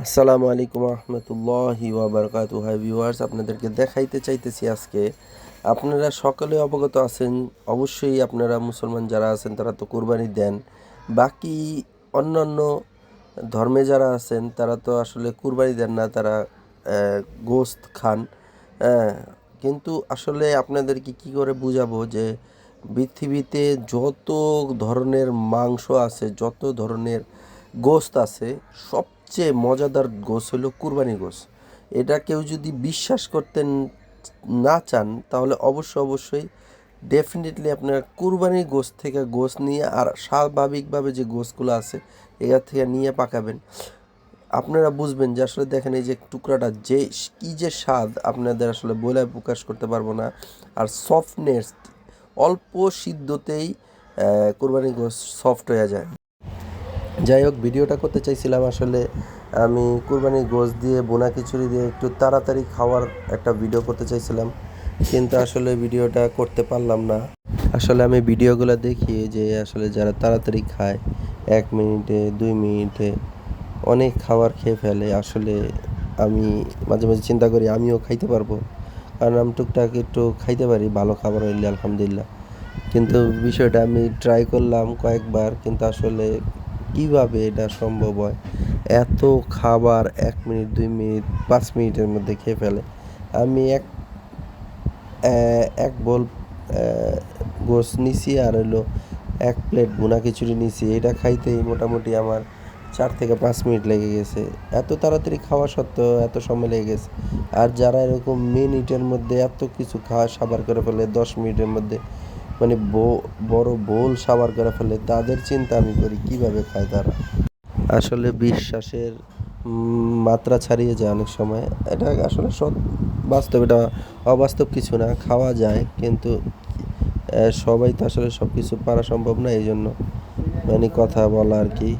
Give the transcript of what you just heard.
আসসালামু আলাইকুম রহমতুল্লাহি ওয়াবারকাতুহু। হাই ভিউয়ার্স, আপনাদেরকে দেখাইতে চাইতেছি আজকে। আপনারা সকলে অবগত আছেন, অবশ্যই আপনারা মুসলমান যারা আছেন তারা তো কোরবানি দেন। বাকি অন্যান্য ধর্মে যারা আছেন তারা তো আসলে কুরবানি দেন না, তারা গোশত খান। হ্যাঁ, কিন্তু আসলে আপনাদেরকে কি করে বুঝাবো যে পৃথিবীতে যত ধরনের মাংস আছে, যত ধরনের গোশত আছে, সবচেয়ে মজাদার গোশত হলো কুরবানি গোশত। এটা কেউ যদি বিশ্বাস করতে না চান তাহলে অবশ্যই ডেফিনেটলি আপনারা কুরবানির গোশত থেকে গোশত নিয়ে আর স্বাভাবিকভাবে যে গোশতগুলো আছে এটার থেকে নিয়ে পাকাবেন। আপনারা বুঝবেন যে আসলে দেখেন এই যে টুকরাটা যে কী যে স্বাদ আপনাদের আসলে বলে প্রকাশ করতে পারবো না। আর সফটনেস অল্প সিদ্ধতেই কোরবানি গোশত সফট হয়ে যায়। যাই হোক, ভিডিওটা করতে চাইছিলাম আসলে আমি কুরবানির গোশত দিয়ে বোনা খিচুড়ি দিয়ে একটু তাড়াতাড়ি খাওয়ার একটা ভিডিও করতে চাইছিলাম, কিন্তু আসলে ভিডিওটা করতে পারলাম না। আসলে আমি ভিডিওগুলো দেখি যে আসলে যারা তাড়াতাড়ি খায় 1 মিনিটে 2 মিনিটে অনেক খাবার খেয়ে ফেলে। আসলে আমি মাঝে মাঝে চিন্তা করি আমিও খাইতে পারবো, কারণ আমি টুকটাক একটু খাইতে পারি ভালো খাবার হইলে আলহামদুলিল্লাহ। কিন্তু বিষয়টা আমি ট্রাই করলাম কয়েকবার, কিন্তু আসলে কিভাবে এটা সম্ভব হয়? এত খাবার 1 মিনিট 2 মিনিট 5 মিনিটের মধ্যে খেয়ে ফেলে। আমি এক বোল গোশত নিছি আর হলো 1 প্লেট ভুনা খিচুড়ি নিছি। এটা খাইতেই মোটামুটি আমার 4 থেকে 5 মিনিট লেগে গেছে। এত তাড়াতাড়ি খাওয়া সত্ত্বেও এত সময় লেগে গেছে। আর যারা এরকম মিনিটের মধ্যে এত কিছু খাওয়া সাবার করে ফেলে 10 মিনিটের মধ্যে, মানে বড় বোল সাবার করে ফেলে, তাদের চিন্তা আমি করি কিভাবে খায় তারা। আসলে বিশ্বাসের মাত্রা ছাড়িয়ে যায় অনেক সময়। এটা আসলে বাস্তব, এটা অবাস্তব কিছু না, খাওয়া যায়, কিন্তু সবাই তো আসলে সব কিছু পারা সম্ভব না, এই জন্য মানে কথা বলা আর কি।